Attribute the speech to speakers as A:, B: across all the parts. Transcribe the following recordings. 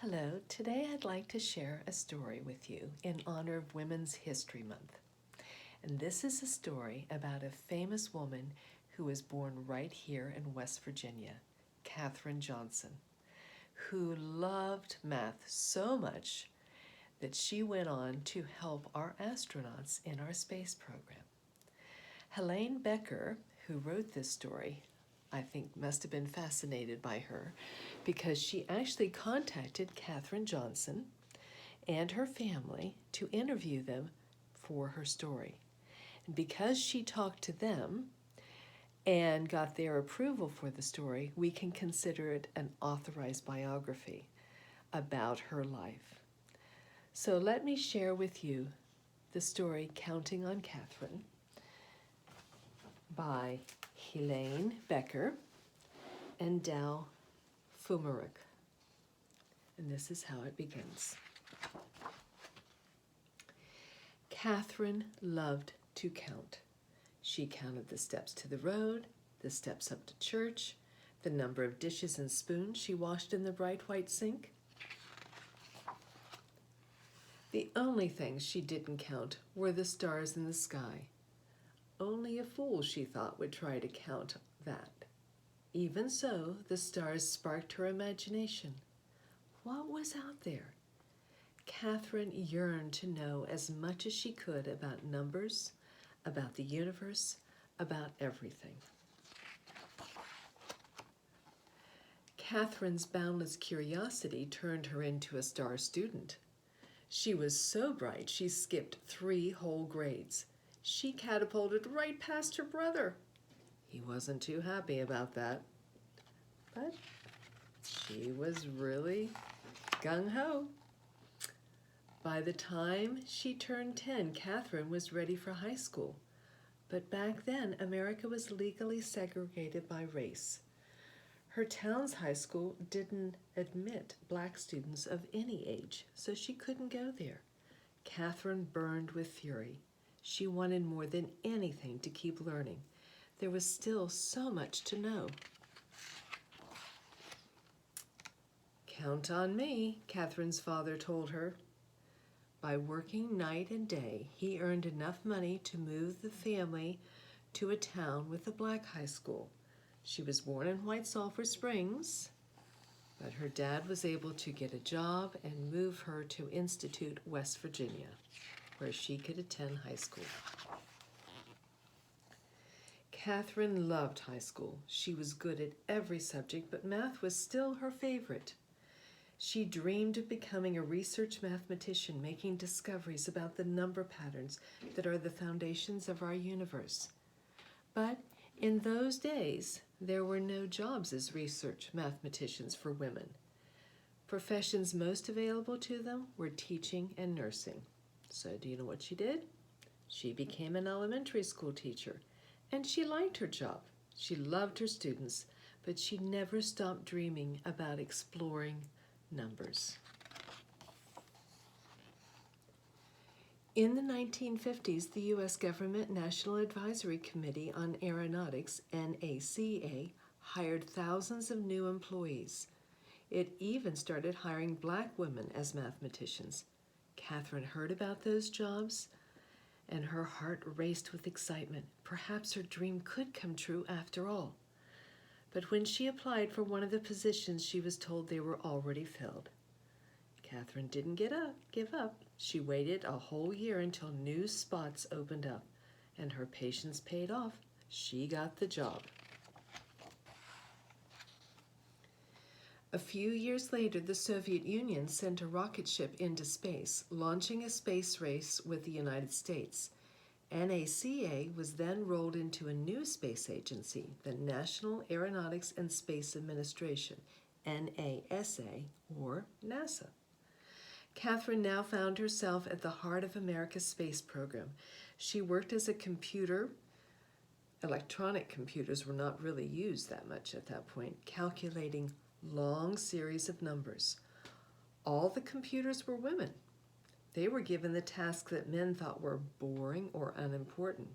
A: Hello, today I'd like to share a story with you in honor of Women's History Month. And this is a story about a famous woman who was born right here in West Virginia, Katherine Johnson, who loved math so much that she went on to help our astronauts in our space program. Helaine Becker, who wrote this story, I think must have been fascinated by her because she actually contacted Katherine Johnson and her family to interview them for her story. And because she talked to them and got their approval for the story, we can consider it an authorized biography about her life. So let me share with you the story Counting on Katherine by Helaine Becker and Dow Phumiruk. And this is how it begins. Katherine loved to count. She counted the steps to the road, the steps up to church, the number of dishes and spoons she washed in the bright white sink. The only things she didn't count were the stars in the sky. Only a fool, she thought, would try to count that. Even so, the stars sparked her imagination. What was out there? Katherine yearned to know as much as she could about numbers, about the universe, about everything. Katherine's boundless curiosity turned her into a star student. She was so bright she skipped 3 whole grades. She catapulted right past her brother. He wasn't too happy about that, but she was really gung-ho. By the time she turned 10, Katherine was ready for high school. But back then, America was legally segregated by race. Her town's high school didn't admit black students of any age, so she couldn't go there. Katherine burned with fury. She wanted more than anything to keep learning. There was still so much to know. "Count on me," Katherine's father told her. By working night and day, he earned enough money to move the family to a town with a black high school. She was born in White Sulphur Springs, but her dad was able to get a job and move her to Institute, West Virginia, where she could attend high school. Katherine loved high school. She was good at every subject, but math was still her favorite. She dreamed of becoming a research mathematician, making discoveries about the number patterns that are the foundations of our universe. But in those days, there were no jobs as research mathematicians for women. Professions most available to them were teaching and nursing. So do you know what she did? She became an elementary school teacher, and she liked her job. She loved her students, but she never stopped dreaming about exploring numbers. In the 1950s, the U.S. Government National Advisory Committee on Aeronautics, NACA, hired thousands of new employees. It even started hiring black women as mathematicians. Katherine heard about those jobs, and her heart raced with excitement. Perhaps her dream could come true after all. But when she applied for one of the positions, she was told they were already filled. Katherine didn't give up. She waited a whole year until new spots opened up, and her patience paid off. She got the job. A few years later, the Soviet Union sent a rocket ship into space, launching a space race with the United States. NACA was then rolled into a new space agency, the National Aeronautics and Space Administration, NASA, or NASA. Katherine now found herself at the heart of America's space program. She worked as a computer. Electronic computers were not really used that much at that point, calculating long series of numbers. All the computers were women. They were given the tasks that men thought were boring or unimportant.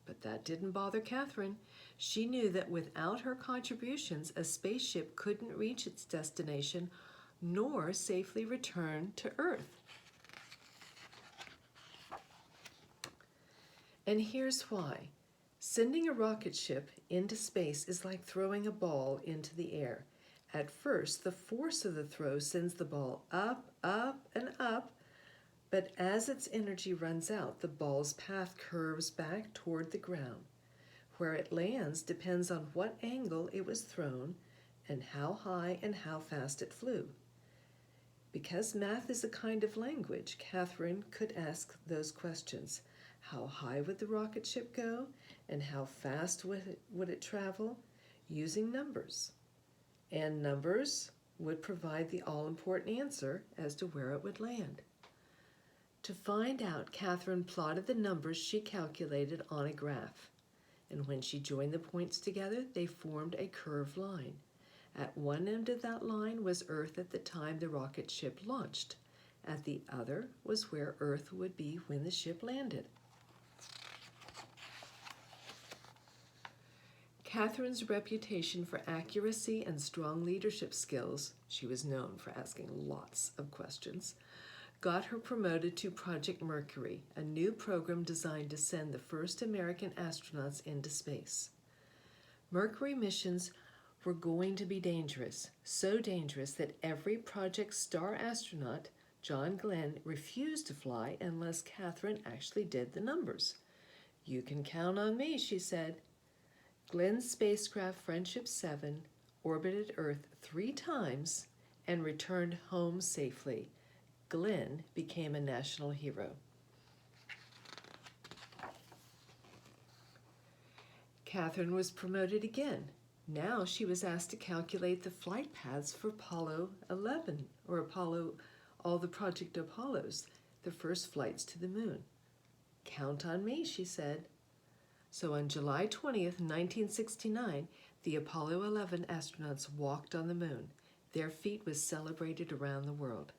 A: But that didn't bother Katherine. She knew that without her contributions, a spaceship couldn't reach its destination nor safely return to Earth. And here's why. Sending a rocket ship into space is like throwing a ball into the air. At first, the force of the throw sends the ball up, up, and up, but as its energy runs out, the ball's path curves back toward the ground. Where it lands depends on what angle it was thrown and how high and how fast it flew. Because math is a kind of language, Katherine could ask those questions. How high would the rocket ship go, and how fast would it travel? Using numbers. And numbers would provide the all-important answer as to where it would land. To find out, Katherine plotted the numbers she calculated on a graph. And when she joined the points together, they formed a curved line. At one end of that line was Earth at the time the rocket ship launched. At the other was where Earth would be when the ship landed. Katherine's reputation for accuracy and strong leadership skills, she was known for asking lots of questions, got her promoted to Project Mercury, a new program designed to send the first American astronauts into space. Mercury missions were going to be dangerous, so dangerous that every Project Star astronaut, John Glenn, refused to fly unless Katherine actually did the numbers. "You can count on me," she said. Glenn's spacecraft Friendship 7 orbited Earth 3 times and returned home safely. Glenn became a national hero. Katherine was promoted again. Now she was asked to calculate the flight paths for Apollo 11, or all the Project Apollos, the first flights to the moon. "Count on me," she said. So on July 20th, 1969, the Apollo 11 astronauts walked on the moon. Their feat was celebrated around the world.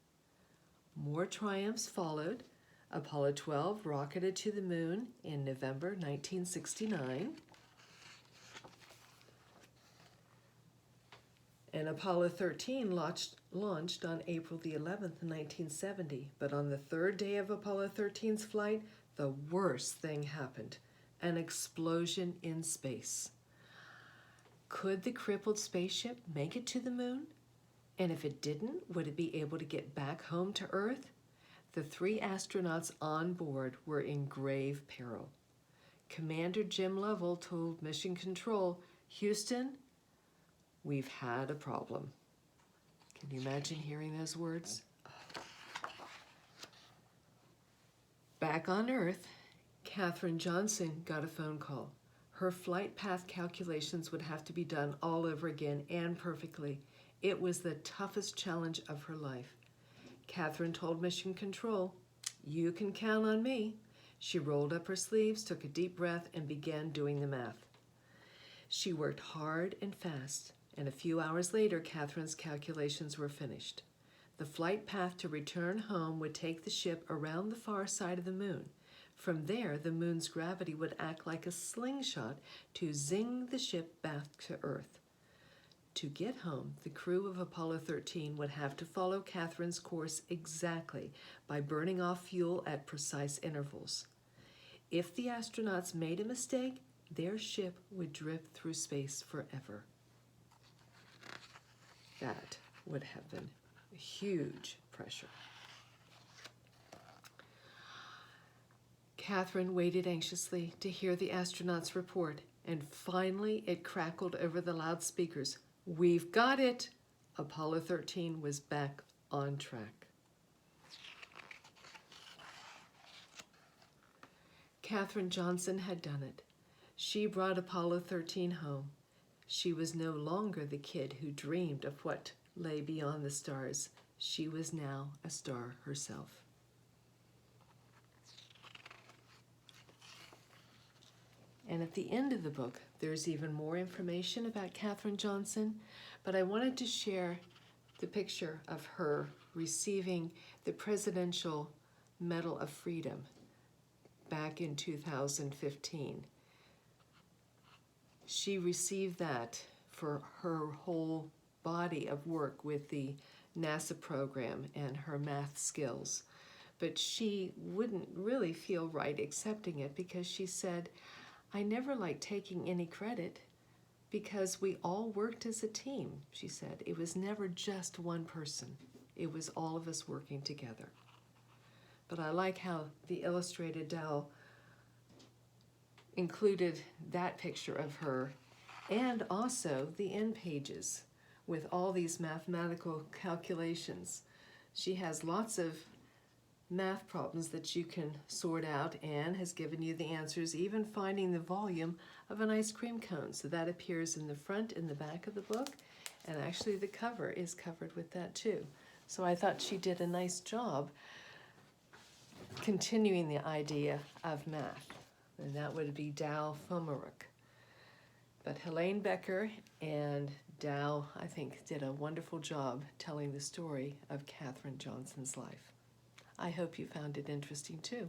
A: More triumphs followed. Apollo 12 rocketed to the moon in November 1969. And Apollo 13 launched on April the 11th, 1970. But on the third day of Apollo 13's flight, the worst thing happened. An explosion in space. Could the crippled spaceship make it to the moon? And if it didn't, would it be able to get back home to Earth? The 3 astronauts on board were in grave peril. Commander Jim Lovell told Mission Control, "Houston, we've had a problem." Can you imagine hearing those words? Back on Earth, Katherine Johnson got a phone call. Her flight path calculations would have to be done all over again and perfectly. It was the toughest challenge of her life. Katherine told Mission Control, "You can count on me." She rolled up her sleeves, took a deep breath, and began doing the math. She worked hard and fast, and a few hours later, Katherine's calculations were finished. The flight path to return home would take the ship around the far side of the moon. From there, the moon's gravity would act like a slingshot to zing the ship back to Earth. To get home, the crew of Apollo 13 would have to follow Katherine's course exactly by burning off fuel at precise intervals. If the astronauts made a mistake, their ship would drift through space forever. That would have been huge pressure. Katherine waited anxiously to hear the astronauts' report, and finally it crackled over the loudspeakers. "We've got it!" Apollo 13 was back on track. Katherine Johnson had done it. She brought Apollo 13 home. She was no longer the kid who dreamed of what lay beyond the stars. She was now a star herself. And at the end of the book, there's even more information about Katherine Johnson, but I wanted to share the picture of her receiving the Presidential Medal of Freedom back in 2015. She received that for her whole body of work with the NASA program and her math skills. But she wouldn't really feel right accepting it because she said, I never liked taking any credit because we all worked as a team, she said. It was never just one person. It was all of us working together. But I like how the illustrated Dow included that picture of her and also the end pages with all these mathematical calculations. She has lots of math problems that you can sort out and has given you the answers, even finding the volume of an ice cream cone. So that appears in the front and the back of the book, and actually the cover is covered with that too. So I thought she did a nice job continuing the idea of math, and that would be Dow Phumiruk. But Helaine Becker and Dow, I think, did a wonderful job telling the story of Katherine Johnson's life. I hope you found it interesting too.